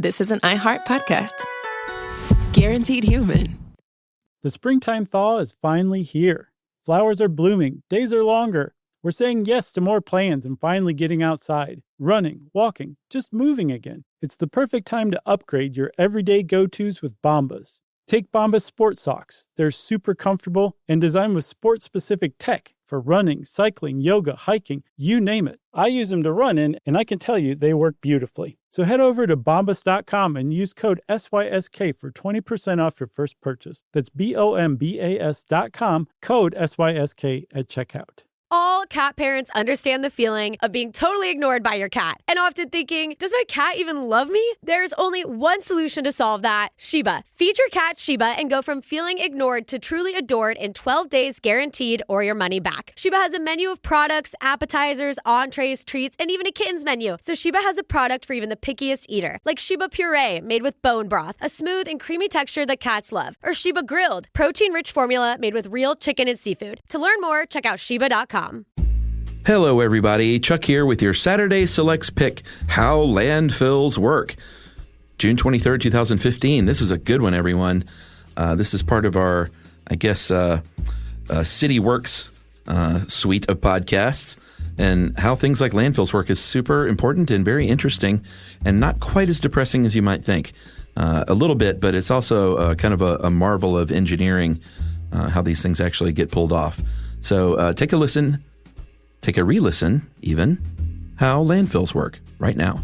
this is an iHeart podcast. Guaranteed human. The springtime thaw is finally here. Flowers are blooming, days are longer. We're saying yes to more plans and finally getting outside, running, walking, just moving again. It's the perfect time to upgrade your everyday go-tos with Bombas. Take Bombas sport socks. They're super comfortable and designed with sport-specific tech for running, cycling, yoga, hiking, you name it. I use them to run in, and I can tell you they work beautifully. So head over to bombas.com and use code SYSK for 20% off your first purchase. That's BOMBAS.com, code SYSK at checkout. All cat parents understand the feeling of being totally ignored by your cat and often thinking, does my cat even love me? There's only one solution to solve that, Sheba. Feed your cat Sheba and go from feeling ignored to truly adored in 12 days guaranteed or your money back. Sheba has a menu of products, appetizers, entrees, treats, and even a kittens menu. So Sheba has a product for even the pickiest eater, like Sheba Puree made with bone broth, a smooth and creamy texture that cats love, or Sheba Grilled, protein-rich formula made with real chicken and seafood. To learn more, check out Sheba.com. Hello, everybody. Chuck here with your Saturday Selects pick, How Landfills Work. June 23rd, 2015. This is a good one, everyone. This is part of our, City Works suite of podcasts. And how things like landfills work is super important and very interesting and not quite as depressing as you might think. A little bit, but it's also kind of a marvel of engineering, how these things actually get pulled off. So take a listen, take a re-listen even, how landfills work right now.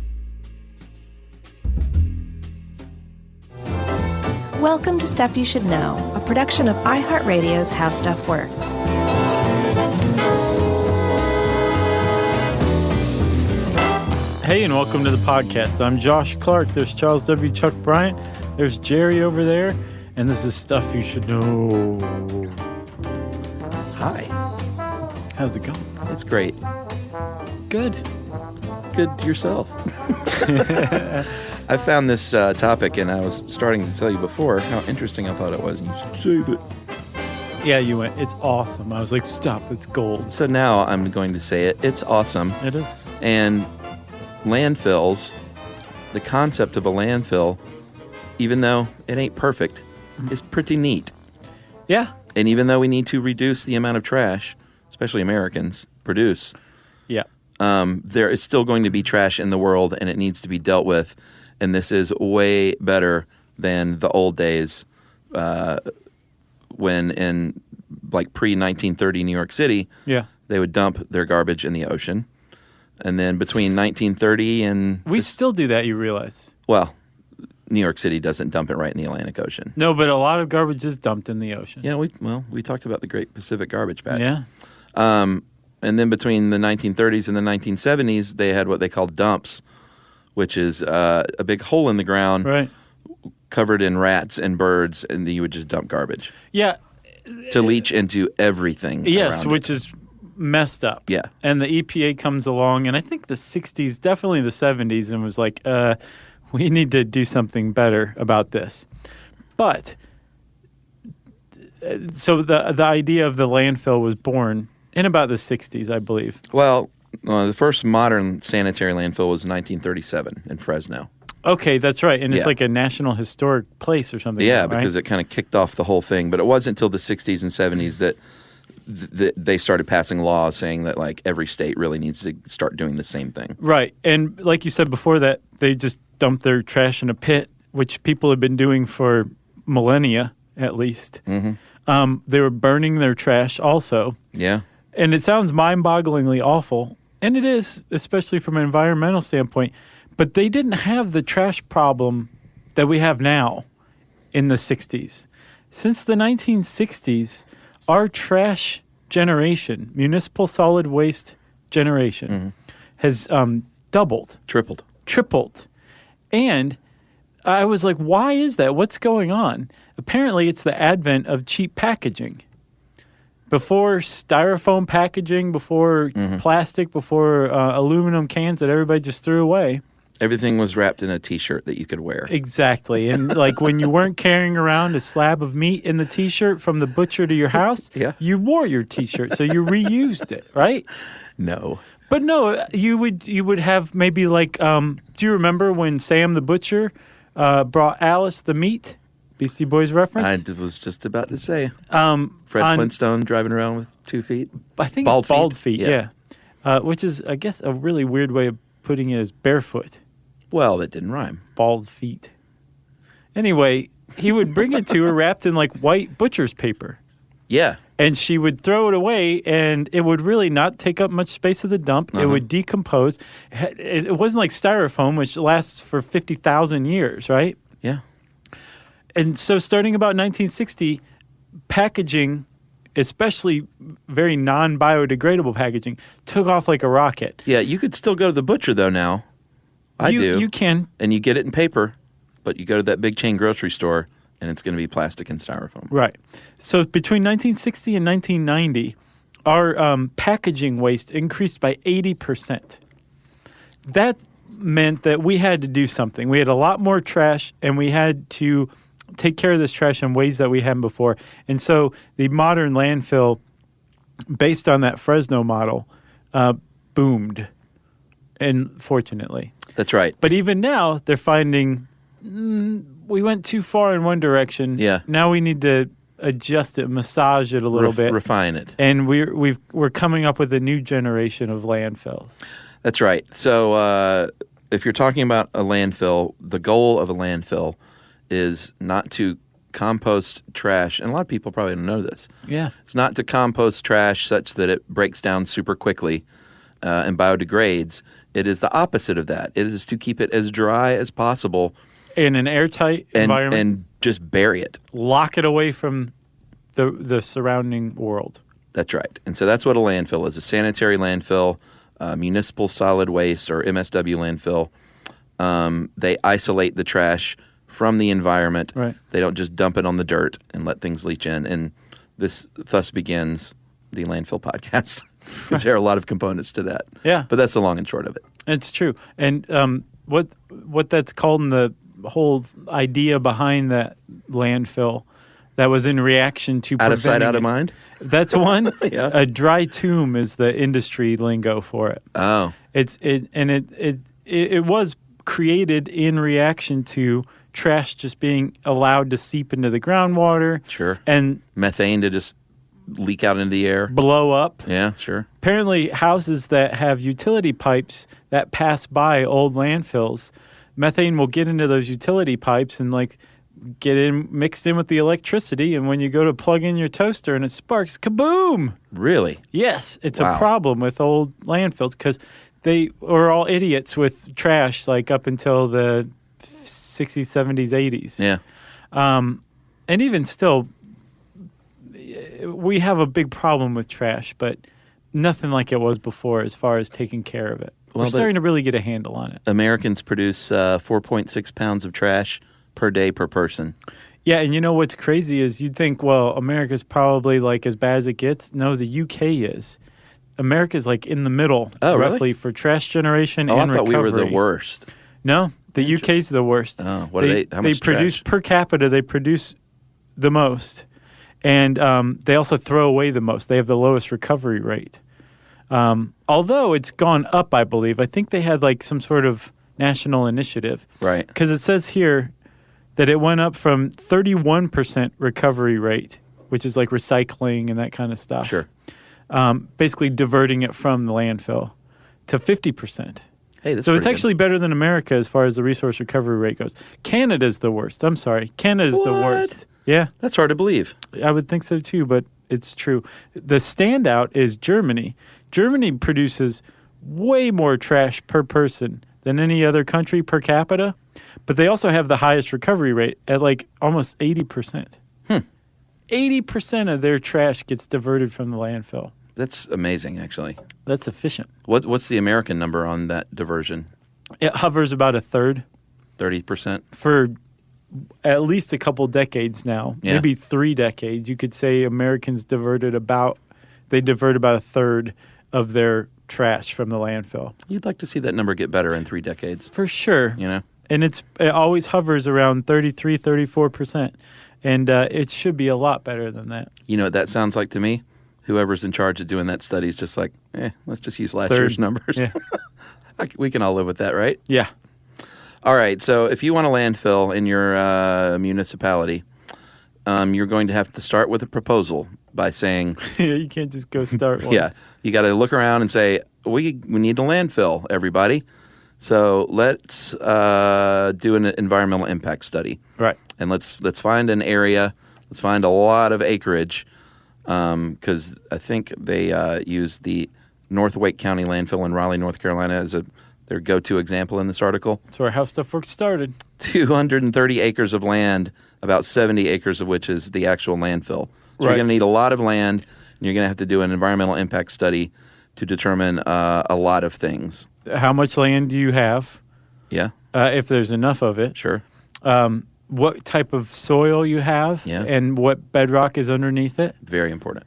Welcome to Stuff You Should Know, a production of iHeartRadio's How Stuff Works. Hey, and welcome to the podcast. I'm Josh Clark. There's Charles W. Chuck Bryant. There's Jerry over there. And this is Stuff You Should Know. Hi. How's it going? It's great. Good. Good yourself. I found this topic, and I was starting to tell you before how interesting I thought it was, and you should save it. Yeah, you went, it's awesome. I was like, stop, it's gold. So now I'm going to say it. It's awesome. It is. And landfills, the concept of a landfill, even though it ain't perfect, is pretty neat. Yeah. And even though we need to reduce the amount of trash, especially Americans, produce, there is still going to be trash in the world, and it needs to be dealt with. And this is way better than the old days when in like pre-1930 New York City, they would dump their garbage in the ocean. And then between 1930 and... We still do that, you realize. Well, New York City doesn't dump it right in the Atlantic Ocean. No, but a lot of garbage is dumped in the ocean. Yeah, we talked about the Great Pacific Garbage Patch. Yeah. And then between the 1930s and the 1970s, they had what they called dumps, which is a big hole in the ground covered in rats and birds, and then you would just dump garbage. Yeah. To leach into everything. Yes, which is messed up. Yeah. And the EPA comes along, and I think the 60s, definitely the 70s, and was like, we need to do something better about this. But, so the idea of the landfill was born in about the 60s, I believe. Well, the first modern sanitary landfill was 1937 in Fresno. Okay, that's right. And it's like a national historic place or something. Yeah, right? because it kind of kicked off the whole thing. But it wasn't until the 60s and 70s that they started passing laws saying that like every state really needs to start doing the same thing. Right. And like you said before that, they just dumped their trash in a pit, which people have been doing for millennia at least. Mm-hmm. They were burning their trash also. Yeah. And it sounds mind-bogglingly awful. And it is, especially from an environmental standpoint. But they didn't have the trash problem that we have now in the 60s. Since the 1960s, our trash generation, municipal solid waste generation, has doubled. Tripled. And I was like, why is that? What's going on? Apparently, it's the advent of cheap packaging. Before styrofoam packaging, before plastic, before aluminum cans that everybody just threw away. Everything was wrapped in a T-shirt that you could wear. Exactly. And like when you weren't carrying around a slab of meat in the T-shirt from the butcher to your house, you wore your T-shirt, so you reused it, right? No. But no, you would have maybe like, do you remember when Sam the Butcher brought Alice the meat? Beastie Boys reference? I was just about to say. Fred Flintstone driving around with 2 feet. I think bald it's bald feet. feet, yeah. Which is, I guess, a really weird way of putting it is barefoot. Well, that didn't rhyme. Bald feet. Anyway, he would bring it to her wrapped in like white butcher's paper. Yeah. And she would throw it away, and it would really not take up much space of the dump. It would decompose. It wasn't like styrofoam, which lasts for 50,000 years, right? Yeah. And so starting about 1960, packaging, especially very non-biodegradable packaging, took off like a rocket. Yeah, you could still go to the butcher, though, now. I do. You can. And you get it in paper, but you go to that big chain grocery store, and it's going to be plastic and styrofoam. Right. So between 1960 and 1990, our packaging waste increased by 80%. That meant that we had to do something. We had a lot more trash, and we had to take care of this trash in ways that we hadn't before. And so the modern landfill, based on that Fresno model, boomed, and fortunately. That's right. But even now, they're finding we went too far in one direction. Yeah. Now we need to adjust it, massage it a little bit, refine it, and we're coming up with a new generation of landfills. That's right. So if you're talking about a landfill, the goal of a landfill is not to compost trash, and a lot of people probably don't know this. Yeah. It's not to compost trash such that it breaks down super quickly and biodegrades. It is the opposite of that. It is to keep it as dry as possible in an airtight environment, and just bury it. Lock it away from the surrounding world. That's right. And so that's what a landfill is: a sanitary landfill, municipal solid waste or MSW landfill. They isolate the trash from the environment. Right. They don't just dump it on the dirt and let things leach in. And this thus begins the landfill podcast, because there are a lot of components to that. Yeah. But that's the long and short of it. It's true. And what that's called in the whole idea behind that landfill that was in reaction to Out of sight, preventing out of it. mind? That's one. Yeah. A dry tomb is the industry lingo for it. Oh. It was created in reaction to trash just being allowed to seep into the groundwater. Sure. And Methane to just leak out into the air. blow up. Yeah, sure. Apparently, houses that have utility pipes that pass by old landfills, methane will get into those utility pipes and like get in mixed in with the electricity. And when you go to plug in your toaster and it sparks, kaboom! Really? Yes, it's Wow. a problem with old landfills because they were all idiots with trash like up until the 60s, 70s, 80s. Yeah. And even still, we have a big problem with trash, but nothing like it was before as far as taking care of it. Well, We're starting to really get a handle on it. Americans produce 4.6 pounds of trash per day per person. Yeah, and you know what's crazy is you'd think, well, America's probably like as bad as it gets. No, the UK is. America's like in the middle, Oh, really? roughly, for trash generation Oh, I and thought recovery. we were the worst. No, the UK's the worst. Oh, what are they? How they much produce trash? per capita. They produce the most, and they also throw away the most. They have the lowest recovery rate. Although it's gone up, I believe. I think they had like some sort of national initiative, Right. because it says here that it went up from 31% recovery rate, which is like recycling and that kind of stuff. Sure. Basically diverting it from the landfill to 50%. Hey, that's So it's pretty good. actually better than America as far as the resource recovery rate goes. Canada's the worst. I'm sorry. Canada's the What? worst. Yeah, That's hard to believe. I would think so too, but it's true. The standout is Germany. Germany produces way more trash per person than any other country per capita, but they also have the highest recovery rate at like almost 80%. 80% of their trash gets diverted from the landfill. That's amazing, actually. That's efficient. What's the American number on that diversion? It hovers about a third 30%? for at least a couple decades now, Yeah. maybe 3 decades. You could say Americans divert about a third of their trash from the landfill. You'd like to see that number get better in 3 decades, For sure. you know? And it always hovers around 33, 34%. And it should be a lot better than that. You know what that sounds like to me? whoever's in charge of doing that study is just like, let's just use last Third. year's numbers. Yeah. We can all live with that, right? Yeah. All right. So if you want a landfill in your municipality, you're going to have to start with a proposal by saying, Yeah, you can't just go start one. yeah, you got to look around and say, we need a landfill, everybody. So let's do an environmental impact study. Right. And let's find an area. Let's find a lot of acreage, because I think they use the North Wake County landfill in Raleigh, North Carolina, as their go-to example in this article. That's where How Stuff Works started. 230 acres of land, about 70 acres of which is the actual landfill. So you're Right. going to need a lot of land, and you're going to have to do an environmental impact study to determine a lot of things. How much land do you have, Yeah, if there's enough of it? sure. What type of soil you have, Yeah. and what bedrock is underneath it. Very important.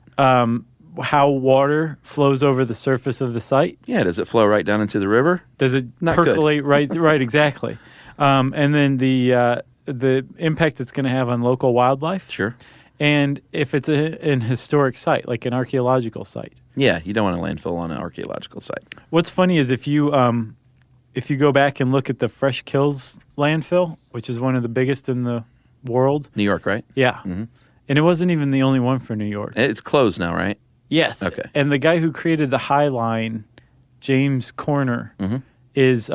How water flows over the surface of the site. Yeah, does it flow right down into the river? Does it Not good. percolate right, exactly. And then the impact it's going to have on local wildlife. Sure. And if it's an historic site, like an archaeological site. Yeah, you don't want a landfill on an archaeological site. What's funny is if you go back and look at the Fresh Kills landfill, which is one of the biggest in the world. New York, right? Yeah. Mm-hmm. And it wasn't even the only one for New York. It's closed now, right? Yes. Okay. And the guy who created the High Line, James Corner, Mm-hmm. is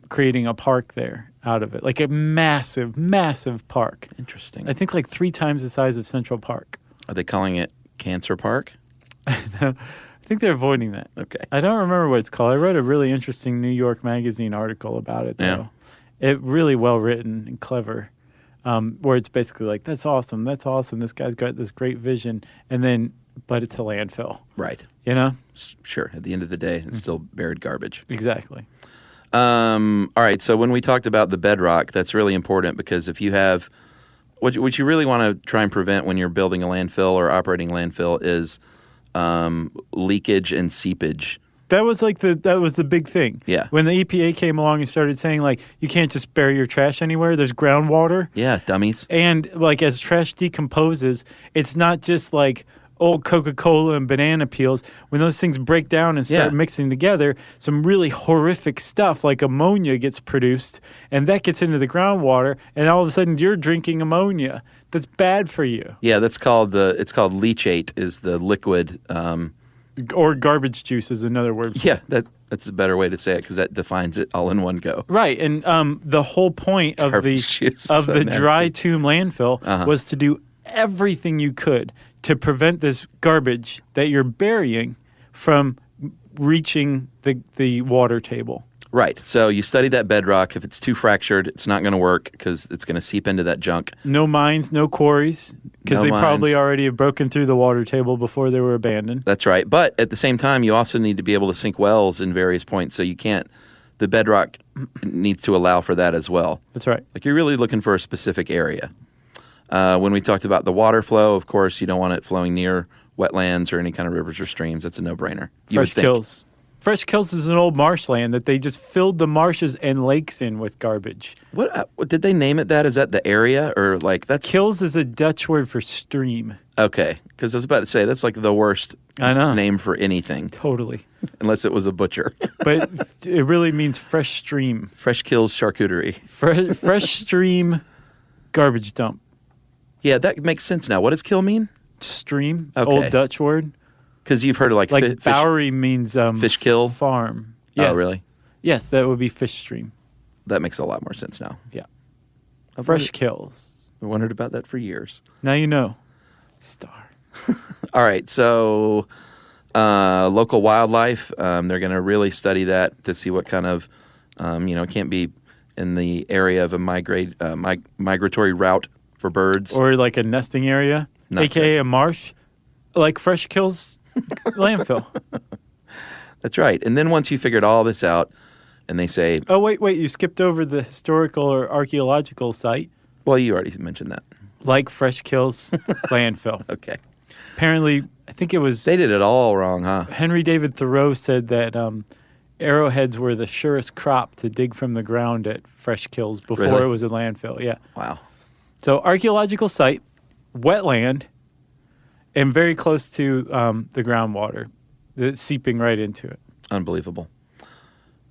creating a park there out of it. Like a massive, massive park. Interesting. I think like 3 times the size of Central Park. Are they calling it Cancer Park? I think they're avoiding that. Okay. I don't remember what it's called. I read a really interesting New York Magazine article about it, though. Yeah. It really well written and clever, where it's basically like, that's awesome. This guy's got this great vision. And then, but it's a landfill, Right. you know? Sure. At the end of the day, it's still buried garbage. Exactly. All right. So when we talked about the bedrock, that's really important because if you have what you really want to try and prevent when you're building a landfill or operating landfill is leakage and seepage. That was the big thing. Yeah. When the EPA came along and started saying, like, you can't just bury your trash anywhere. There's groundwater. Yeah, dummies. And, like, as trash decomposes, it's not just, like, old Coca-Cola and banana peels. When those things break down and start mixing together, some really horrific stuff like ammonia gets produced, and that gets into the groundwater, and all of a sudden you're drinking ammonia. That's bad for you. Yeah, it's called leachate is the liquid. Or garbage juice is another word for it. Yeah, that's a better way to say it because that defines it all in one go. Right, and the whole point of Garbage juice, the so dry nasty. tomb landfill was to do everything you could to prevent this garbage that you're burying from reaching the water table. Right. So you study that bedrock. If it's too fractured, it's not going to work because it's going to seep into that junk. No mines, no quarries, because No they probably mines. already have broken through the water table before they were abandoned. That's right. But at the same time, you also need to be able to sink wells in various points. So you can't, the bedrock needs to allow for that as well. That's right. Like you're really looking for a specific area. When we talked about the water flow, of course, you don't want it flowing near wetlands or any kind of rivers or streams. That's a no-brainer. You would Fresh think. Kills. Fresh Kills is an old marshland that they just filled the marshes and lakes in with garbage. What did they name it that? Is that the area or like that's Kills is a Dutch word for stream. okay? Because I was about to say that's like the worst I know. name for anything, Totally. unless it was a butcher. But it really means fresh stream. Fresh Kills Charcuterie. Fresh stream garbage dump. Yeah, that makes sense now. What does kill mean? Stream, Okay. old Dutch word. Because you've heard of like fish. Bowery means fish kill? farm. Yeah. Oh, really? Yes, that would be fish stream. That makes a lot more sense now. Yeah. I've Fresh wondered- Kills. I wondered about that for years. Now you know. Star. All right, so local wildlife, they're going to really study that to see what kind of, it can't be in the area of a migratory route for birds. Or like a nesting area, Not a.k.a. a marsh, like Fresh Kills landfill. That's right. And then once you figured all this out, and they say, Oh, wait, you skipped over the historical or archaeological site, well, you already mentioned that. like Fresh Kills landfill. Okay. Apparently, I think it was They did it all wrong, huh? Henry David Thoreau said that arrowheads were the surest crop to dig from the ground at Fresh Kills before Really? it was a landfill. Yeah. Wow. So archaeological site, wetland, and very close to the groundwater, that's seeping right into it. Unbelievable.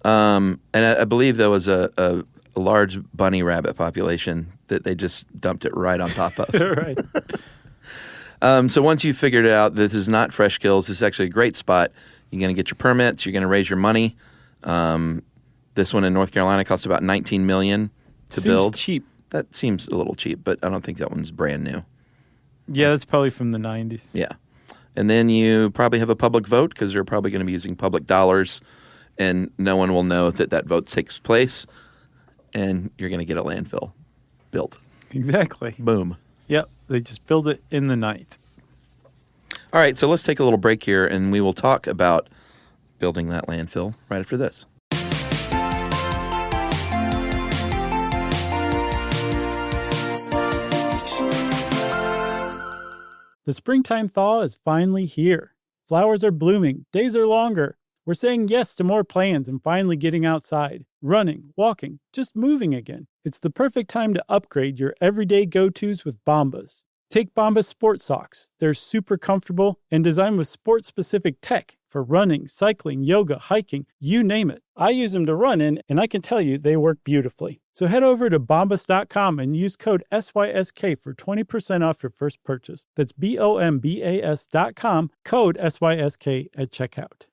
And I believe there was a large bunny rabbit population that they just dumped it right on top of. Right. So once you've figured it out, this is not fresh kills. This is actually a great spot. You're going to get your permits. You're going to raise your money. This one in North Carolina costs about $19 million to build. Seems cheap. That seems a little cheap, but I don't think that one's brand new. Yeah, that's probably from the 90s. Yeah. And then you probably have a public vote because they're probably going to be using public dollars, and no one will know that vote takes place, and you're going to get a landfill built. Exactly. Boom. Yep, they just build it in the night. All right, so let's take a little break here, and we will talk about building that landfill right after this. The springtime thaw is finally here. Flowers are blooming, days are longer. We're saying yes to more plans and finally getting outside, running, walking, just moving again. It's the perfect time to upgrade your everyday go-tos with Bombas. Take Bombas Sport Socks. They're super comfortable and designed with sport-specific tech for running, cycling, yoga, hiking, you name it. I use them to run in, and I can tell you they work beautifully. So head over to bombas.com and use code SYSK for 20% off your first purchase. That's BOMBAS.com, code SYSK at checkout.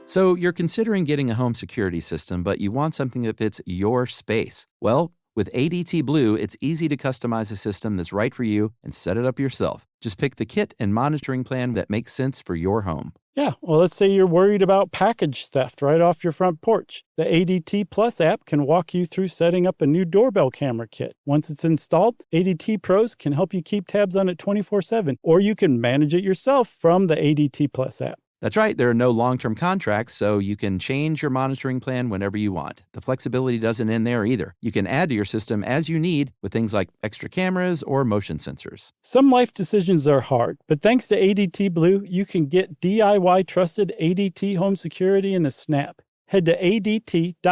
So you're considering getting a home security system, but you want something that fits your space. Well, with ADT Blue, it's easy to customize a system that's right for you and set it up yourself. Just pick the kit and monitoring plan that makes sense for your home. Yeah, well, let's say you're worried about package theft right off your front porch. The ADT Plus app can walk you through setting up a new doorbell camera kit. Once it's installed, ADT Pros can help you keep tabs on it 24/7, or you can manage it yourself from the ADT Plus app. That's right. There are no long-term contracts, so you can change your monitoring plan whenever you want. The flexibility doesn't end there either. You can add to your system as you need with things like extra cameras or motion sensors. Some life decisions are hard, but thanks to ADT Blue, you can get DIY trusted ADT home security in a snap. Head to ADT.com/BLU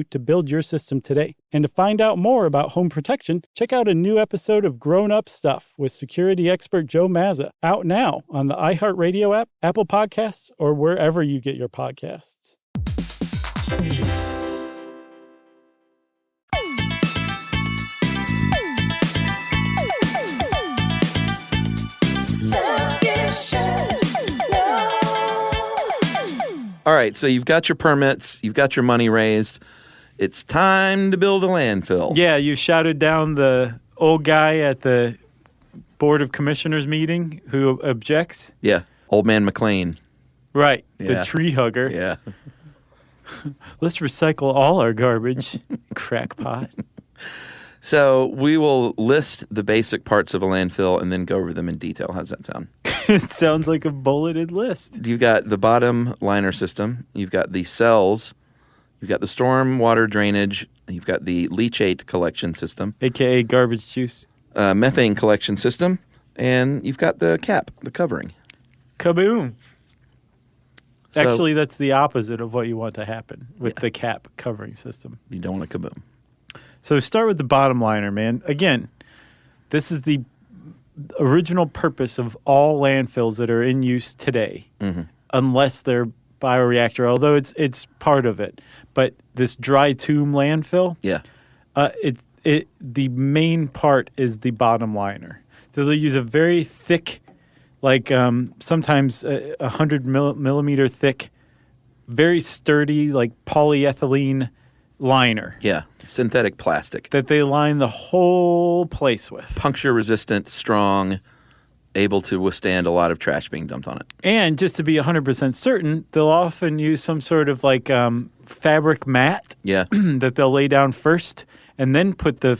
to build your system today. And to find out more about home protection, check out a new episode of Grown Up Stuff with security expert Joe Mazza, out now on the iHeartRadio app, Apple Podcasts, or wherever you get your podcasts. Stuff you should know. All right, so you've got your permits, you've got your money raised. It's time to build a landfill. Yeah, you shouted down the old guy at the Board of Commissioners meeting who objects. Yeah, Old Man McLean. Right, Yeah. the tree hugger. Yeah. Let's recycle all our garbage, crackpot. So we will list the basic parts of a landfill and then go over them in detail. How's that sound? It sounds like a bulleted list. You've got the bottom liner system. You've got the cells. You've got the storm water drainage. You've got the leachate collection system. AKA garbage juice. Methane collection system. And you've got the cap, the covering. Kaboom. So- Actually, that's the opposite of what you want to happen with the cap covering system. You don't want a kaboom. So start with the bottom liner, man. Again, this is the original purpose of all landfills that are in use today, unless they're bioreactor, although it's part of it. But this dry tomb landfill, Yeah. the main part is the bottom liner. So they'll use a very thick, like sometimes 100 millimeter thick, very sturdy, like polyethylene liner Yeah. Synthetic plastic. that they line the whole place with. Puncture resistant, strong, able to withstand a lot of trash being dumped on it. And just to be 100% certain, they'll often use some sort of like fabric mat Yeah. that they'll lay down first, and then put the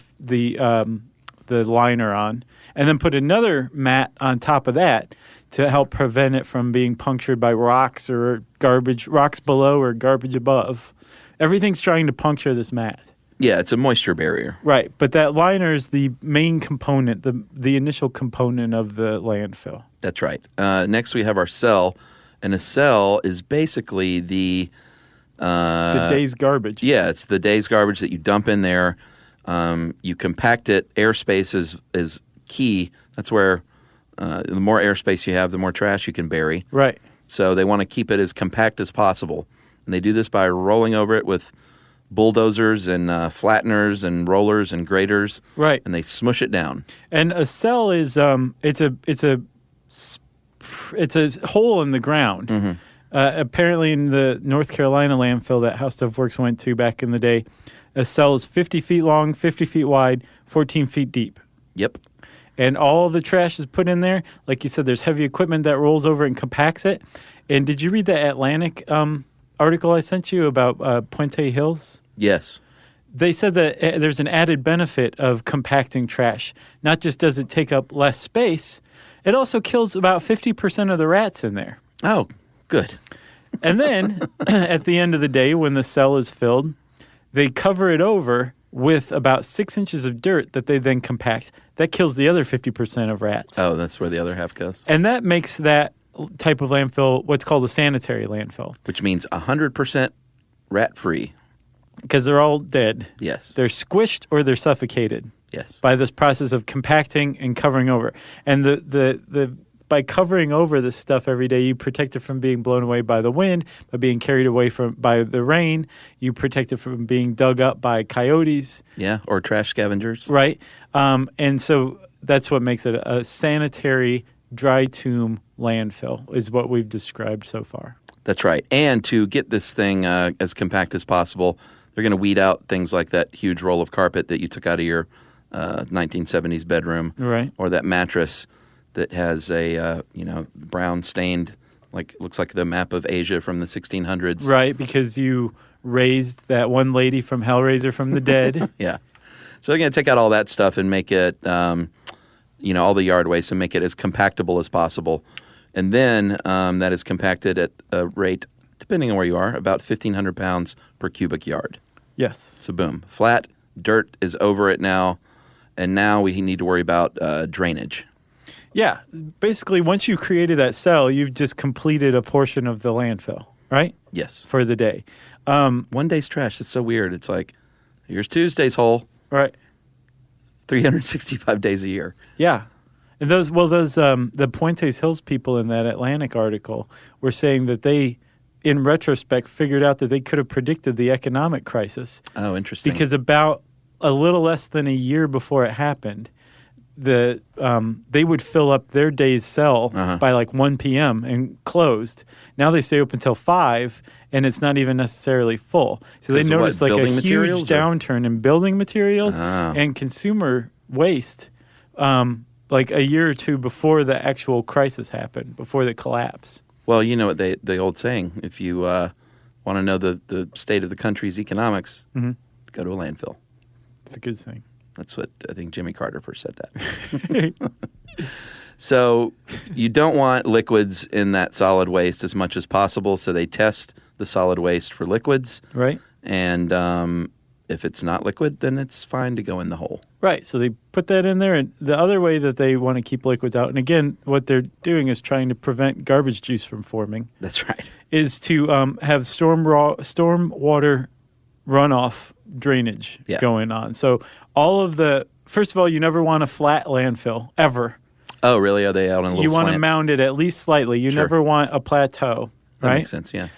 liner on, and then put another mat on top of that to help prevent it from being punctured by rocks or garbage, rocks below or garbage above. Everything's trying to puncture this mat. Yeah, it's a moisture barrier. Right, but that liner is the main component, the initial component of the landfill. That's right. Next, we have our cell, and a cell is basically the Day's garbage. Yeah, it's the day's garbage that you dump in there. You compact it. Airspace is key. That's where the more airspace you have, the more trash you can bury. Right. So they want to keep it as compact as possible. And they do this by rolling over it with bulldozers and flatteners and rollers and graders. Right. And they smush it down. And a cell is it's a hole in the ground. Mm-hmm. Apparently, in the North Carolina landfill that How Stuff Works went to back in the day, a cell is 50 feet long, 50 feet wide, 14 feet deep. Yep. And all the trash is put in there. Like you said, there's heavy equipment that rolls over and compacts it. And did you read the Atlantic article I sent you about Puente Hills? Yes. They said that there's an added benefit of compacting trash. Not just does it take up less space, it also kills about 50% of the rats in there. Oh, good. And then at the end of the day, when the cell is filled, they cover it over with about 6 inches of dirt that they then compact. That kills the other 50% of rats. Oh, that's where the other half goes. And that makes that type of landfill what's called a sanitary landfill. Which means 100% rat-free. Because they're all dead. Yes. They're squished or they're suffocated. Yes. By this process of compacting and covering over. And the by covering over this stuff every day, you protect it from being blown away by the wind, by being carried away by the rain. You protect it from being dug up by coyotes. Yeah, or trash scavengers. Right. And so that's what makes it a sanitary dry tomb landfill is what we've described so far. That's right. And to get this thing as compact as possible, they're going to weed out things like that huge roll of carpet that you took out of your 1970s bedroom. Right. Or that mattress that has a brown stained, looks like the map of Asia from the 1600s. Right, because you raised that one lady from Hellraiser from the dead. Yeah. So they're going to take out all that stuff and make it, all the yard waste and make it as compactable as possible. And then that is compacted at a rate, depending on where you are, about 1,500 pounds per cubic yard. Yes. So boom, flat, dirt is over it now, and now we need to worry about drainage. Yeah. Basically, once you created that cell, you've just completed a portion of the landfill, right? Yes. For the day. 1 day's trash. It's so weird. It's like, here's Tuesday's hole. Right. 365 days a year. Yeah. And the Puentes Hills people in that Atlantic article were saying that they, in retrospect, figured out that they could have predicted the economic crisis. Oh, interesting. Because about a little less than a year before it happened, they would fill up their day's cell by 1 p.m. and closed. Now they stay open until 5, and it's not even necessarily full. So they noticed a huge downturn in building materials and consumer waste a year or two before the actual crisis happened, before the collapse. Well, you know what the old saying, if you want to know the state of the country's economics, go to a landfill. It's a good thing. That's what I think Jimmy Carter first said that. So you don't want liquids in that solid waste as much as possible, so they test the solid waste for liquids. Right. And if it's not liquid, then it's fine to go in the hole. Right. So they put that in there. And the other way that they want to keep liquids out, and again, what they're doing is trying to prevent garbage juice from forming. That's right. Is to have stormwater runoff drainage going on. So first of all, you never want a flat landfill, ever. Oh, really? Are they out on a little You want slant? to mound it at least slightly. You never want a plateau, right? That makes sense, yeah.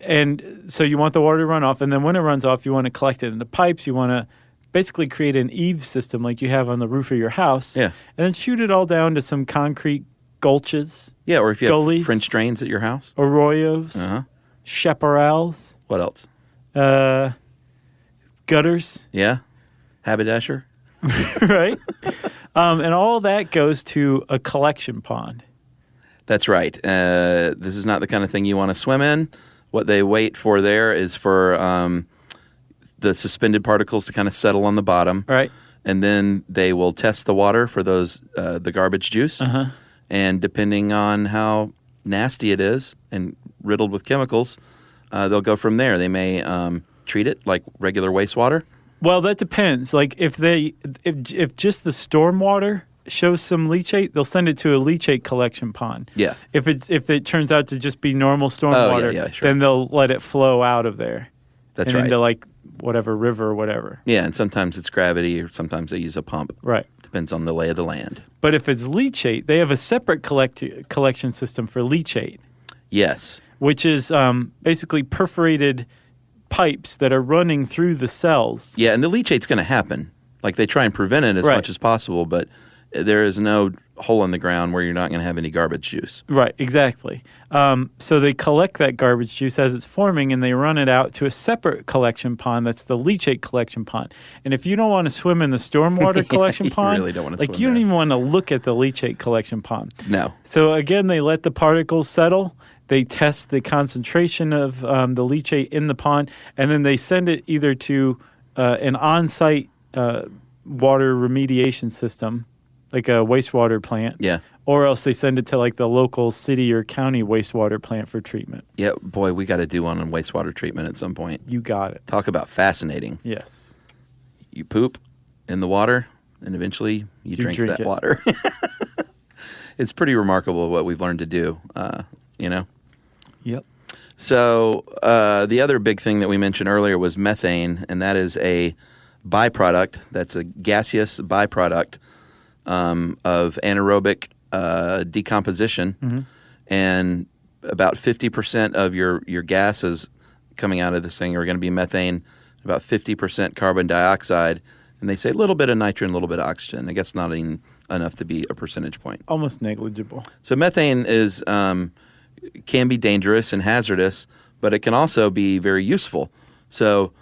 And so you want the water to run off, and then when it runs off, you want to collect it into pipes. You want to basically create an eave system like you have on the roof of your house. Yeah. And then shoot it all down to some concrete gulches. Yeah, or if you gullies, have French drains at your house. Arroyos. Chaparrals. What else? Gutters. Yeah. Haberdasher. Right. And all that goes to a collection pond. That's right. This is not the kind of thing you want to swim in. What they wait for there is for the suspended particles to kind of settle on the bottom. Right. And then they will test the water for those the garbage juice. And depending on how nasty it is and riddled with chemicals, they'll go from there. They may treat it like regular wastewater. Well, that depends. Like if just the stormwater shows some leachate, they'll send it to a leachate collection pond. Yeah. If it turns out to just be normal stormwater, sure. then they'll let it flow out of there. That's right. Into whatever river or whatever. Yeah, and sometimes it's gravity, or sometimes they use a pump. Right. Depends on the lay of the land. But if it's leachate, they have a separate collection system for leachate, Yes. which is basically perforated pipes that are running through the cells. Yeah, and the leachate's going to happen. Like they try and prevent it as Right. much as possible, but there is no hole in the ground where you're not going to have any garbage juice. Right, exactly. So they collect that garbage juice as it's forming, and they run it out to a separate collection pond. That's the leachate collection pond. And if you don't want to swim in the stormwater collection you pond, really don't want to like swim you don't there. even want to look at the leachate collection pond. No. So again, they let the particles settle. They test the concentration of the leachate in the pond, and then they send it either to an on-site water remediation system, like a wastewater plant, Yeah. or else they send it to like the local city or county wastewater plant for treatment. Yeah, boy, we got to do one on wastewater treatment at some point. You got it. Talk about fascinating. Yes. You poop in the water, and eventually you drink that it. water. It's pretty remarkable what we've learned to do, you know? Yep. So the other big thing that we mentioned earlier was methane, and that is a byproduct. That's a gaseous byproduct of anaerobic decomposition, and about 50% of your gases coming out of this thing are going to be methane, about 50% carbon dioxide, and they say a little bit of nitrogen, a little bit of oxygen. I guess not even enough to be a percentage point. Almost negligible. So methane is can be dangerous and hazardous, but it can also be very useful. So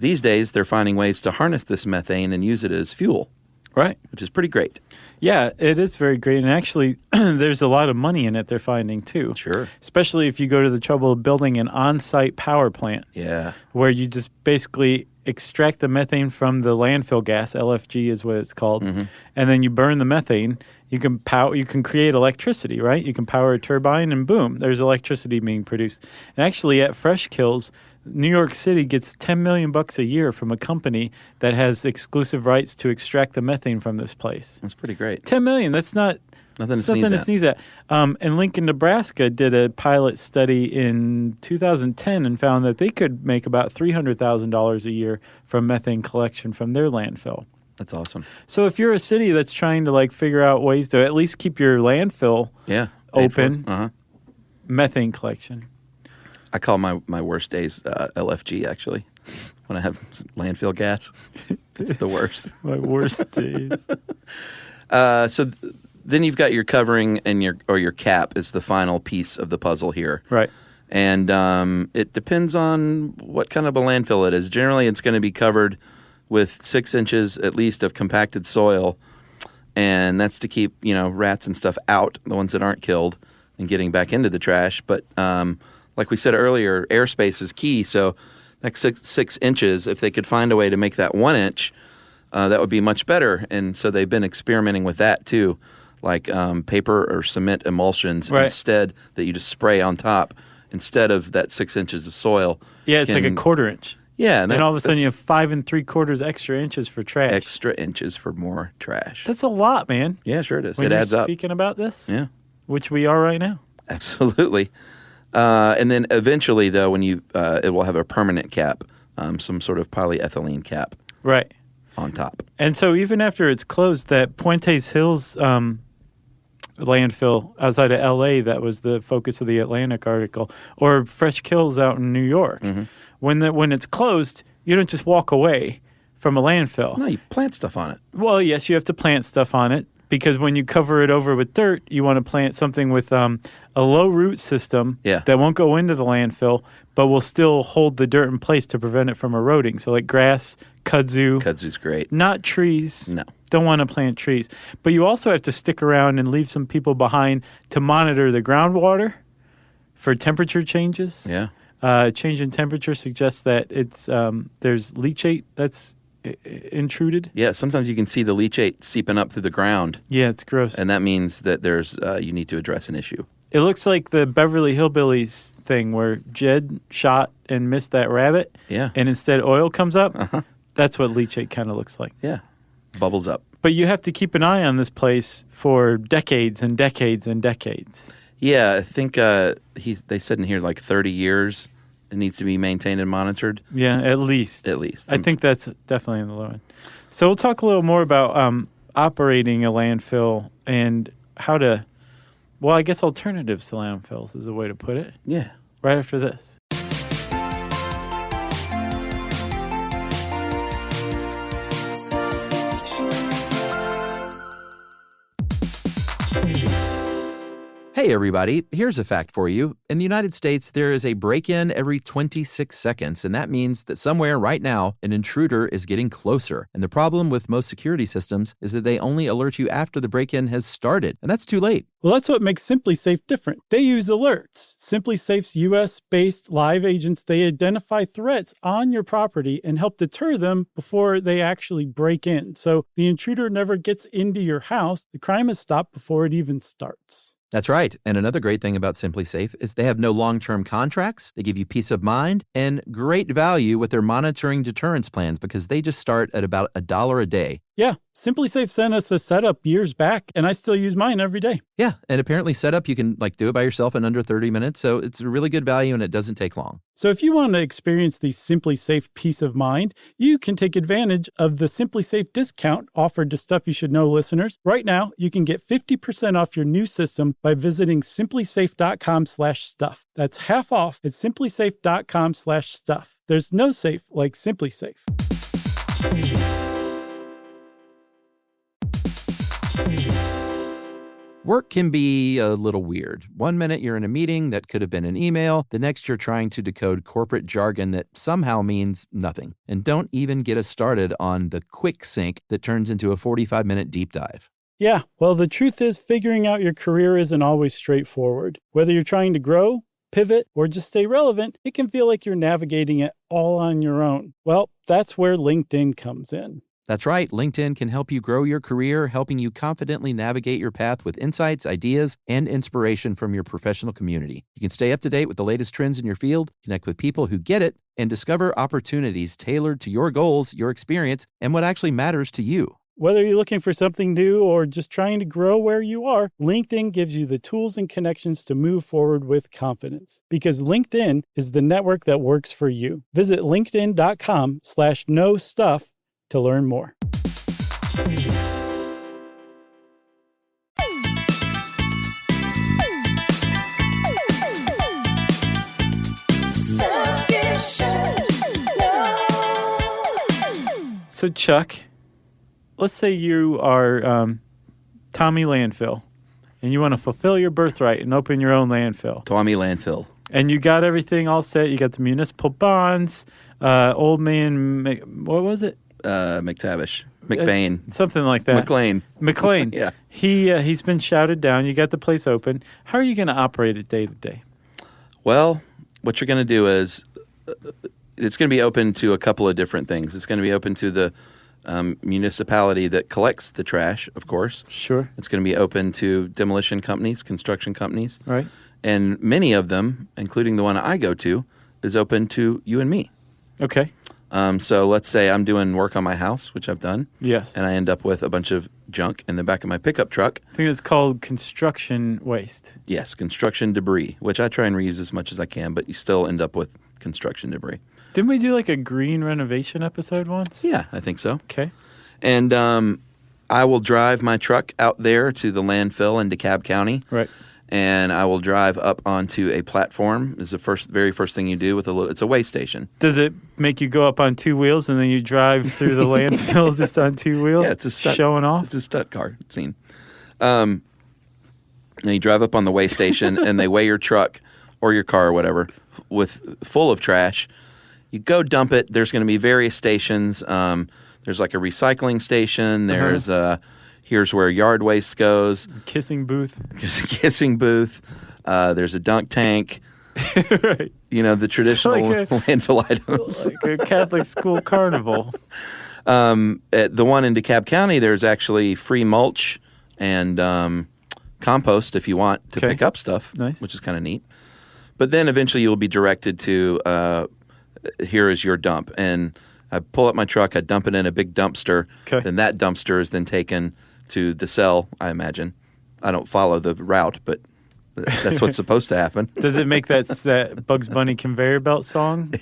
these days they're finding ways to harness this methane and use it as fuel, Right. which is pretty great. Yeah, it is very great. And actually, there's a lot of money in it they're finding too. Sure. Especially if you go to the trouble of building an on-site power plant Yeah. where you just basically extract the methane from the landfill gas, LFG is what it's called, and then you burn the methane. You can create electricity, right? You can power a turbine, and boom, there's electricity being produced. And actually, at Fresh Kills, New York City gets $10 million a year from a company that has exclusive rights to extract the methane from this place. That's pretty great. $10 million. That's not Nothing to nothing to sneeze at. sneeze at. And Lincoln, Nebraska did a pilot study in 2010 and found that they could make about $300,000 a year from methane collection from their landfill. That's awesome. So if you're a city that's trying to like figure out ways to at least keep your landfill Yeah. Paid for. open, Uh-huh. methane collection. I call my worst days LFG, actually, when I have some landfill gas. It's the worst. My worst days. Then you've got your covering and your cap is the final piece of the puzzle here. Right. And it depends on what kind of a landfill it is. Generally, it's going to be covered with 6 inches at least of compacted soil, and that's to keep rats and stuff out, the ones that aren't killed, and getting back into the trash. But like we said earlier, airspace is key. So that 6 inches, if they could find a way to make that 1 inch, that would be much better. And so they've been experimenting with that too, like paper or cement emulsions instead that you just spray on top instead of that 6 inches of soil. Yeah, it's like a quarter inch. Yeah. And all of a sudden you have 5 3/4 extra inches for trash. Extra inches for more trash. That's a lot, man. Yeah, sure it is. When It you're adds up. speaking about this, Yeah, which we are right now. absolutely. And then eventually, though, when it will have a permanent cap, some sort of polyethylene cap Right. on top. And so even after it's closed, that Puentes Hills landfill outside of L.A. that was the focus of the Atlantic article, or Fresh Kills out in New York, when it's closed, you don't just walk away from a landfill. No, you plant stuff on it. Well, yes, you have to plant stuff on it because when you cover it over with dirt, you want to plant something with a low root system that won't go into the landfill, but will still hold the dirt in place to prevent it from eroding. So like grass, kudzu. Kudzu's great. Not trees. No. Don't want to plant trees. But you also have to stick around and leave some people behind to monitor the groundwater for temperature changes. Yeah. Change in temperature suggests that it's there's leachate that's intruded. Yeah, sometimes you can see the leachate seeping up through the ground, Yeah, it's gross. and that means that there's you need to address an issue. It looks like the Beverly Hillbillies thing where Jed shot and missed that rabbit. Yeah. And instead oil comes up. That's what leachate kind of looks like. Yeah, bubbles up. But you have to keep an eye on this place for decades and decades and decades. Yeah, I think they said in here like 30 years it needs to be maintained and monitored. Yeah, at least. At least. I think that's definitely in the low end. So we'll talk a little more about operating a landfill and how to, well, I guess alternatives to landfills is a way to put it. Yeah. Right after this. Hey, everybody. Here's a fact for you. In the United States, there is a break-in every 26 seconds, and that means that somewhere right now, an intruder is getting closer. And the problem with most security systems is that they only alert you after the break-in has started, and that's too late. Well, that's what makes SimpliSafe different. They use alerts. SimpliSafe's U.S.-based live agents, they identify threats on your property and help deter them before they actually break in. So the intruder never gets into your house. The crime is stopped before it even starts. That's right. And another great thing about SimpliSafe is they have no long-term contracts. They give you peace of mind and great value with their monitoring deterrence plans because they just start at about $1 a day. Yeah, SimpliSafe sent us a setup years back, and I still use mine every day. Yeah, and apparently setup, you can do it by yourself in under 30 minutes, so it's a really good value and it doesn't take long. So if you want to experience the SimpliSafe peace of mind, you can take advantage of the SimpliSafe discount offered to Stuff You Should Know listeners. Right now, you can get 50% off your new system by visiting simplisafe.com/stuff. That's half off at simplisafe.com/stuff. There's no safe like SimpliSafe. Work can be a little weird. One minute you're in a meeting that could have been an email. The next you're trying to decode corporate jargon that somehow means nothing. And don't even get us started on the quick sync that turns into a 45-minute deep dive. Yeah, well, the truth is figuring out your career isn't always straightforward. Whether you're trying to grow, pivot, or just stay relevant, it can feel like you're navigating it all on your own. Well, that's where LinkedIn comes in. That's right. LinkedIn can help you grow your career, helping you confidently navigate your path with insights, ideas, and inspiration from your professional community. You can stay up to date with the latest trends in your field, connect with people who get it, and discover opportunities tailored to your goals, your experience, and what actually matters to you. Whether you're looking for something new or just trying to grow where you are, LinkedIn gives you the tools and connections to move forward with confidence. Because LinkedIn is the network that works for you. Visit linkedin.com/knowstuff to learn more. Stuff you should know. So, Chuck, let's say you are Tommy Landfill, and you want to fulfill your birthright and open your own landfill. Tommy Landfill. And you got everything all set. You got the municipal bonds, old man, what was it? McTavish. McBain. Something like that. McLean. Yeah. He's been shouted down. You got the place open. How are you going to operate it day to day? Well, what you're going to do is it's going to be open to a couple of different things. It's going to be open to the municipality that collects the trash, of course. Sure. It's going to be open to demolition companies, construction companies. Right. And many of them, including the one I go to, is open to you and me. Okay. So let's say I'm doing work on my house, which I've done. Yes. And I end up with a bunch of junk in the back of my pickup truck. I think it's called construction waste. Yes, construction debris, which I try and reuse as much as I can, but you still end up with construction debris. Didn't we do like a green renovation episode once? Yeah, I think so. Okay. And I will drive my truck out there to the landfill in DeKalb County. Right. And I will drive up onto a platform. It's the very first thing you do with it's a weigh station. Does it make you go up on two wheels and then you drive through the landfill just on two wheels? Yeah, it's a stunt. Showing off? It's a stunt car scene. And you drive up on the weigh station and they weigh your truck or your car or whatever full of trash. You go dump it. There's going to be various stations. There's like a recycling station. There's here's where yard waste goes. Kissing booth. There's a kissing booth. There's a dunk tank. Right. You know, the traditional landfill items. Like a Catholic school carnival. At the one in DeKalb County, there's actually free mulch and compost if you want to pick up stuff, nice. Which is kind of neat. But then eventually you'll be directed to here is your dump. And I pull up my truck, I dump it in a big dumpster. Okay. Then that dumpster is then taken to the cell, I imagine. I don't follow the route, but That's what's supposed to happen. Does it make that Bugs Bunny conveyor belt song?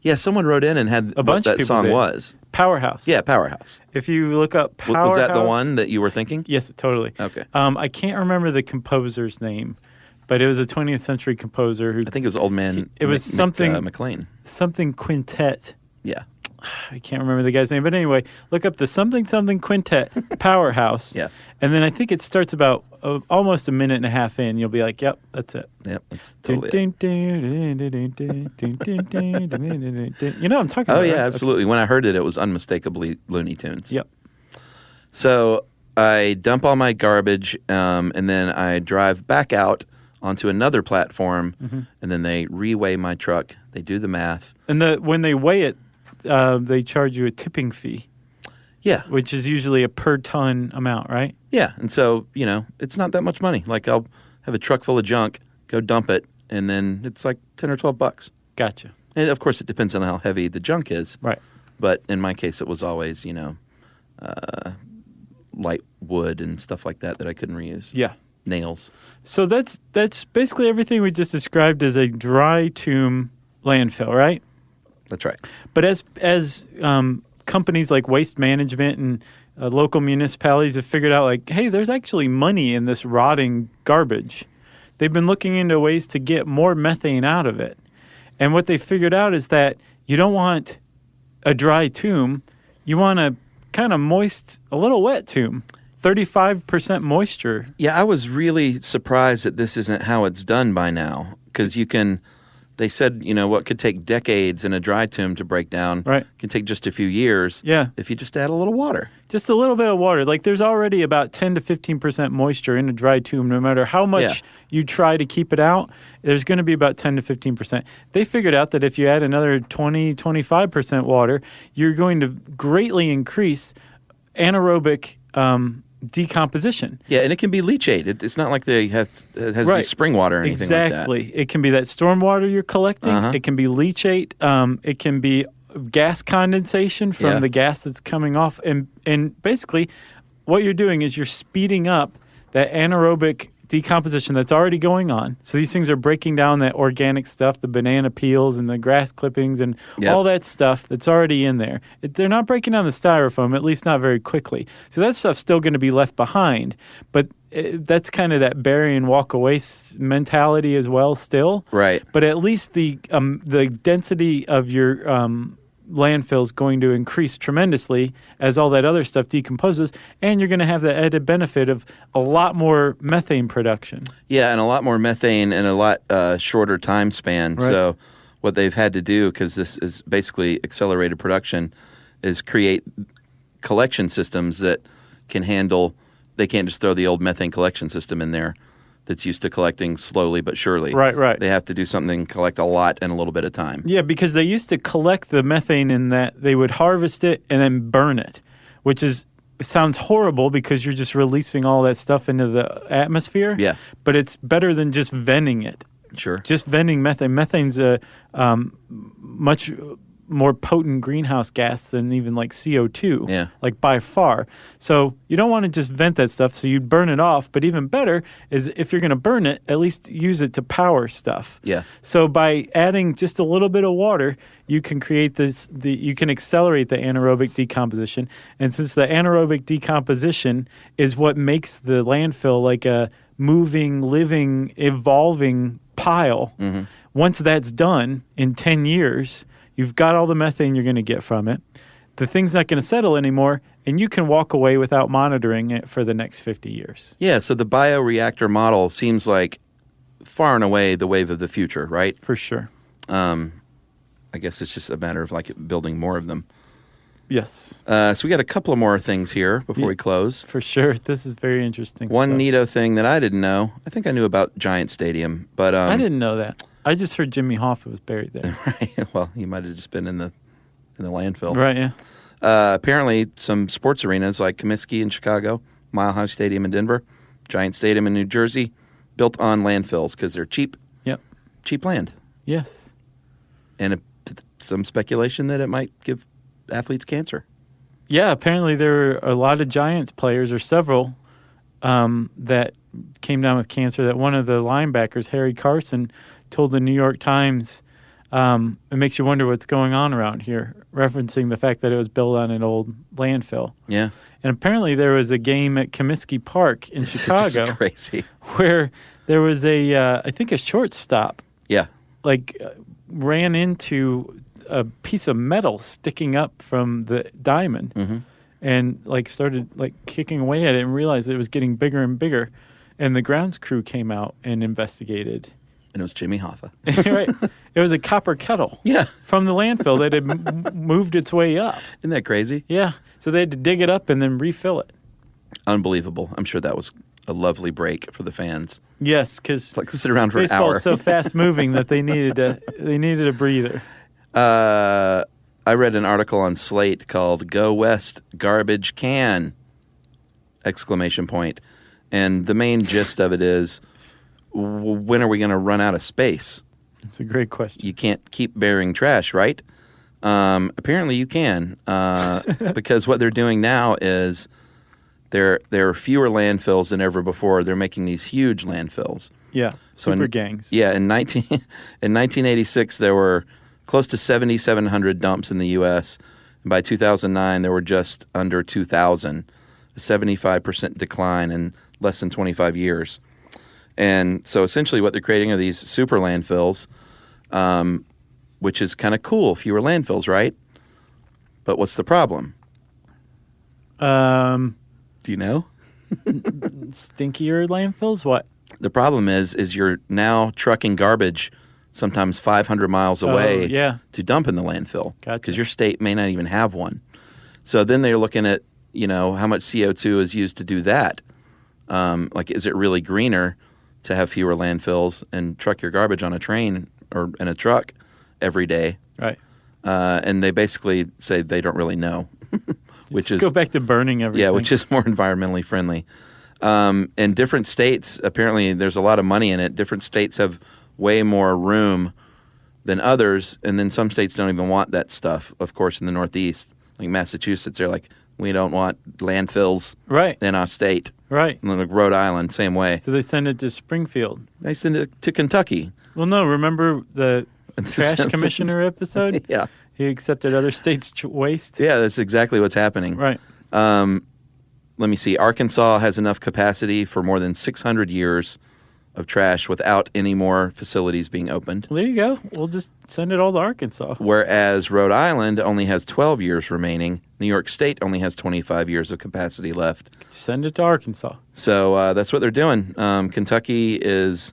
Yeah, someone wrote in and had A bunch what of that people song did. was. Powerhouse. Yeah, Powerhouse. If you look up Powerhouse. Was that the one that you were thinking? Yes, totally. Okay. I can't remember the composer's name, but it was a 20th century composer who. I think it was Old Man. It was something McLean. Something Quintet. Yeah. I can't remember the guy's name, but anyway, look up the something Quintet Powerhouse. Yeah. And then I think it starts about almost a minute and a half in. You'll be like, "Yep, that's it." Yep, that's totally it. You know what I'm talking about. Oh, yeah, right? absolutely. When I heard it, it was unmistakably Looney Tunes. Yep. So I dump all my garbage, and then I drive back out onto another platform, and then they reweigh my truck. They do the math. And when they weigh it, they charge you a tipping fee. Yeah. Which is usually a per ton amount, right? Yeah. And so, it's not that much money. Like I'll have a truck full of junk, go dump it, and then it's like $10 or $12. Gotcha. And of course, it depends on how heavy the junk is. Right. But in my case, it was always, light wood and stuff like that I couldn't reuse. Yeah. Nails. So that's basically everything we just described as a dry tomb landfill, right? That's right. But as companies like Waste Management and local municipalities have figured out, like, hey, there's actually money in this rotting garbage. They've been looking into ways to get more methane out of it. And what they figured out is that you don't want a dry tomb. You want a kind of moist, a little wet tomb. 35% moisture. Yeah, I was really surprised that this isn't how it's done by now. Because they said, what could take decades in a dry tomb to break down can take just a few years. Yeah. If you just add a little water. Just a little bit of water. Like there's already about 10 to 15% moisture in a dry tomb. No matter how much you try to keep it out, there's going to be about 10 to 15%. They figured out that if you add another 20, 25% water, you're going to greatly increase anaerobic decomposition. Yeah, and it can be leachate. It's not like it has to be spring water or anything like that. Exactly. It can be that storm water you're collecting. It can be leachate. It can be gas condensation from the gas that's coming off. And basically, what you're doing is you're speeding up that anaerobic decomposition that's already going on. So these things are breaking down that organic stuff, the banana peels and the grass clippings and all that stuff that's already in there. They're not breaking down the styrofoam, at least not very quickly. So that stuff's still going to be left behind. But that's kind of that bury and walk away mentality as well still. Right. But at least the density of your landfill is going to increase tremendously as all that other stuff decomposes, and you're going to have the added benefit of a lot more methane production. Yeah, and a lot more methane and a lot shorter time span. Right. So what they've had to do, because this is basically accelerated production, is create collection systems that can handle, they can't just throw the old methane collection system in there that's used to collecting slowly but surely. Right. They have to do something, collect a lot in a little bit of time. Yeah, because they used to collect the methane in that they would harvest it and then burn it, which sounds horrible because you're just releasing all that stuff into the atmosphere. Yeah. But it's better than just venting it. Sure. Just venting methane. Methane's a much more potent greenhouse gas than even like CO2. Yeah. Like by far. So you don't want to just vent that stuff, so you burn it off. But even better is if you're going to burn it, at least use it to power stuff. Yeah. So by adding just a little bit of water, you can create you can accelerate the anaerobic decomposition. And since the anaerobic decomposition is what makes the landfill like a moving, living, evolving pile, once that's done in 10 years, you've got all the methane you're going to get from it. The thing's not going to settle anymore, and you can walk away without monitoring it for the next 50 years. Yeah, so the bioreactor model seems like far and away the wave of the future, right? For sure. I guess it's just a matter of like building more of them. Yes. So we got a couple of more things here before we close. For sure. This is very interesting One stuff. neato thing that I didn't know. I think I knew about Giant Stadium, but I didn't know that. I just heard Jimmy Hoffa was buried there. Right. Well, he might have just been in the landfill. Right, yeah. Apparently, some sports arenas like Comiskey in Chicago, Mile High Stadium in Denver, Giant Stadium in New Jersey, built on landfills because they're cheap. Yep. Cheap land. Yes. And some speculation that it might give athletes cancer. Yeah, apparently there were a lot of Giants players, or several, that came down with cancer that one of the linebackers, Harry Carson, told the New York Times, it makes you wonder what's going on around here, referencing the fact that it was built on an old landfill. Yeah. And apparently there was a game at Comiskey Park in Chicago It's crazy. where there was I think a shortstop, Yeah. ran into a piece of metal sticking up from the diamond and started kicking away at it and realized it was getting bigger and bigger. And the grounds crew came out and investigated. And it was Jimmy Hoffa. Right. It was a copper kettle from the landfill that had moved its way up. Isn't that crazy? Yeah. So they had to dig it up and then refill it. Unbelievable. I'm sure that was a lovely break for the fans. Yes, because It's like to sit around for an baseball hour. is so fast moving that they needed a breather. I read an article on Slate called "Go West, Garbage Can!" exclamation point. And the main gist of it is, when are we going to run out of space? It's a great question. You can't keep burying trash, right? Apparently you can, because what they're doing now is there are fewer landfills than ever before. They're making these huge landfills. Yeah, So super gangs. Yeah, in 1986 there were close to 7,700 dumps in the U.S. And by 2009 there were just under 2,000, a 75% decline in less than 25 years. And so essentially what they're creating are these super landfills, which is kind of cool, fewer landfills, right? But what's the problem? Do you know? Stinkier landfills? What? The problem is you're now trucking garbage sometimes 500 miles away to dump in the landfill. Gotcha. Because your state may not even have one. So then they're looking at, how much CO2 is used to do that. Is it really greener to have fewer landfills and truck your garbage on a train or in a truck every day? Right. And they basically say they don't really know. Just go back to burning everything. Yeah, which is more environmentally friendly. In different states, apparently there's a lot of money in it. Different states have way more room than others, and then some states don't even want that stuff. Of course, in the Northeast, like Massachusetts, they're like, we don't want landfills in our state. Right. And then Rhode Island, same way. So they send it to Springfield. They send it to Kentucky. Well, no, remember the trash Simpsons. commissioner episode? Yeah. He accepted other states' waste? Yeah, that's exactly what's happening. Right. Let me see. Arkansas has enough capacity for more than 600 years of trash without any more facilities being opened. Well, there you go. We'll just send it all to Arkansas. Whereas Rhode Island only has 12 years remaining. New York State only has 25 years of capacity left. Send it to Arkansas. So that's what they're doing. Kentucky is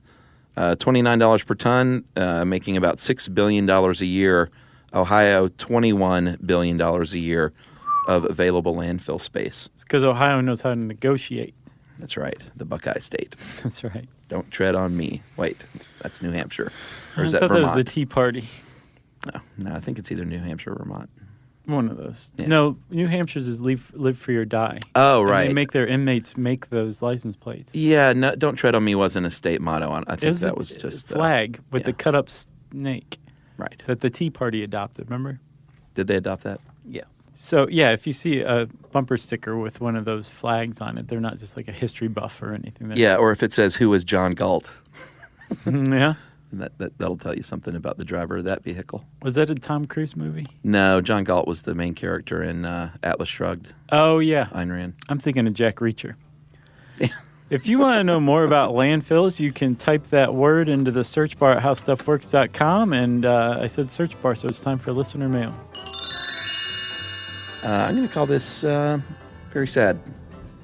$29 per ton, making about $6 billion a year. Ohio, $21 billion a year of available landfill space. It's because Ohio knows how to negotiate. That's right. The Buckeye State. That's right. Don't tread on me. Wait, that's New Hampshire. Or I is that thought Vermont? that was the Tea Party. No, I think it's either New Hampshire or Vermont. One of those. Yeah. No, New Hampshire's is live free or die. Oh, And right. they make their inmates make those license plates. Yeah, no, Don't Tread on Me wasn't a state motto. I think that was just a flag with yeah. the cut up snake Right. that the Tea Party adopted. Remember? Did they adopt that? Yeah. So yeah, if you see a bumper sticker with one of those flags on it, they're not just like a history buff or anything. Yeah, or if it says who was John Galt, Yeah. that'll tell you something about the driver of that vehicle. Was that a Tom Cruise movie? No, John Galt was the main character in Atlas Shrugged. Oh yeah. Ayn Rand. I'm thinking of Jack Reacher. If you want to know more about landfills, you can type that word into the search bar at howstuffworks.com. And I said search bar, so it's time for listener mail. I'm going to call this very sad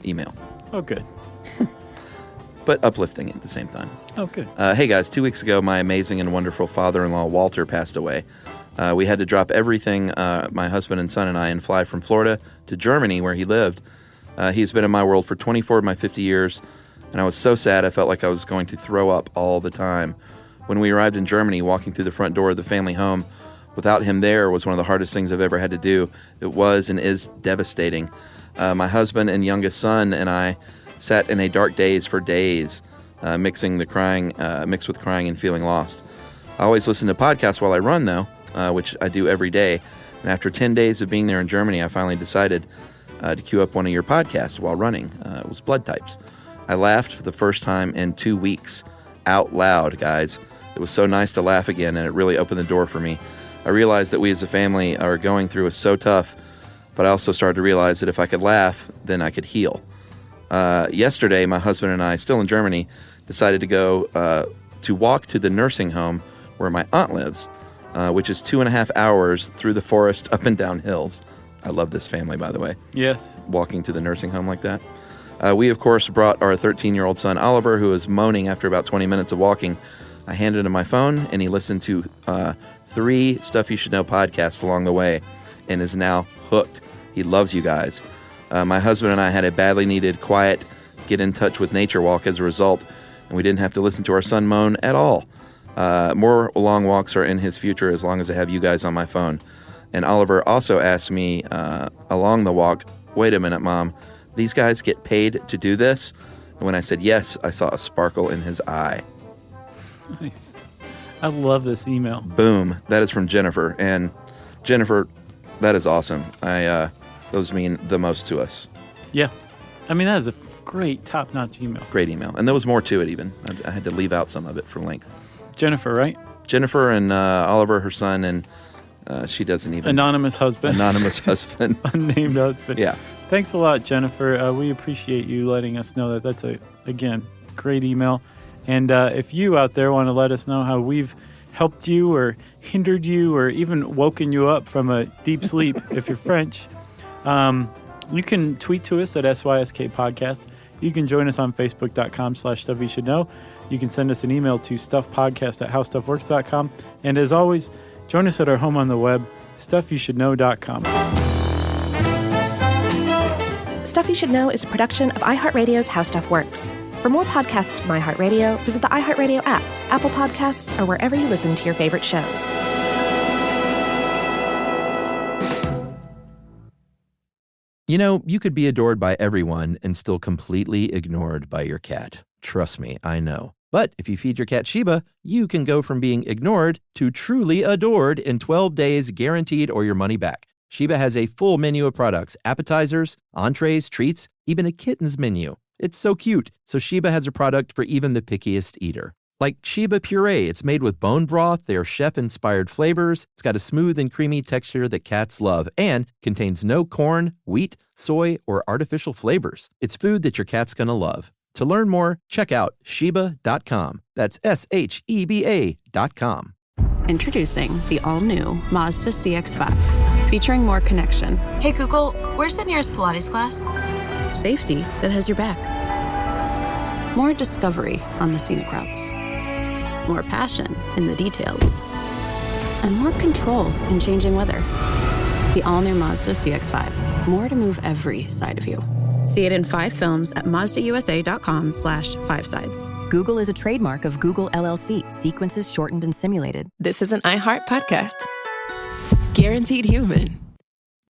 email, Oh, good. but uplifting at the same time. Oh, good. Hey guys, 2 weeks ago, my amazing and wonderful father-in-law, Walter, passed away. We had to drop everything, my husband and son and I, and fly from Florida to Germany, where he lived. He's been in my world for 24 of my 50 years, and I was so sad I felt like I was going to throw up all the time. When we arrived in Germany, walking through the front door of the family home, without him there was one of the hardest things I've ever had to do. It was and is devastating. My husband and youngest son and I sat in a dark daze for days, mixed with crying and feeling lost. I always listen to podcasts while I run, though, which I do every day. And after 10 days of being there in Germany, I finally decided to queue up one of your podcasts while running. It was Blood Types. I laughed for the first time in 2 weeks. Out loud, guys. It was so nice to laugh again, and it really opened the door for me. I realized that we as a family are going through is so tough, but I also started to realize that if I could laugh, then I could heal. Yesterday, my husband and I, still in Germany, decided to go to walk to the nursing home where my aunt lives, which is 2.5 hours through the forest, up and down hills. I love this family, by the way. Yes. Walking to the nursing home like that. We, of course, brought our 13-year-old son, Oliver, who was moaning after about 20 minutes of walking. I handed him my phone, and he listened to 3 Stuff You Should Know podcasts along the way and is now hooked. He loves you guys. My husband and I had a badly needed, quiet, get in touch with nature walk as a result, and we didn't have to listen to our son moan at all. More long walks are in his future as long as I have you guys on my phone. And Oliver also asked me along the walk, wait a minute, Mom, these guys get paid to do this? And when I said yes, I saw a sparkle in his eye. Nice. I love this email. Boom. That is from Jennifer. And Jennifer, that is awesome. Those mean the most to us. Yeah. I mean, that is a great, top-notch email. Great email. And there was more to it even. I had to leave out some of it for length. Jennifer, right? Jennifer and Oliver, her son, and she doesn't even... Anonymous husband. Anonymous husband. Unnamed husband. Yeah. Thanks a lot, Jennifer. We appreciate you letting us know that. That's, again, great email. And if you out there want to let us know how we've helped you or hindered you or even woken you up from a deep sleep, if you're French, you can tweet to us at SYSK Podcast. You can join us on Facebook.com/Stuff You Should Know. You can send us an email to stuffpodcast@howstuffworks.com. And as always, join us at our home on the web, stuffyoushouldknow.com. Stuff You Should Know is a production of iHeartRadio's How Stuff Works. For more podcasts from iHeartRadio, visit the iHeartRadio app, Apple Podcasts, or wherever you listen to your favorite shows. You know, you could be adored by everyone and still completely ignored by your cat. Trust me, I know. But if you feed your cat Sheba, you can go from being ignored to truly adored in 12 days, guaranteed, or your money back. Sheba has a full menu of products, appetizers, entrees, treats, even a kitten's menu. It's so cute, so Sheba has a product for even the pickiest eater. Like Sheba Puree, it's made with bone broth, their chef-inspired flavors, it's got a smooth and creamy texture that cats love, and contains no corn, wheat, soy, or artificial flavors. It's food that your cat's gonna love. To learn more, check out Sheba.com. That's SHEBA.com. Introducing the all-new Mazda CX-5, featuring more connection. Hey Google, where's the nearest Pilates class? Safety that has your back. More discovery on the scenic routes. More passion in the details. And more control in changing weather. The all-new Mazda CX-5. More to move every side of you. See it in 5 films at MazdaUSA.com/5sides. Google is a trademark of Google LLC. Sequences shortened and simulated. This is an iHeart podcast. Guaranteed human.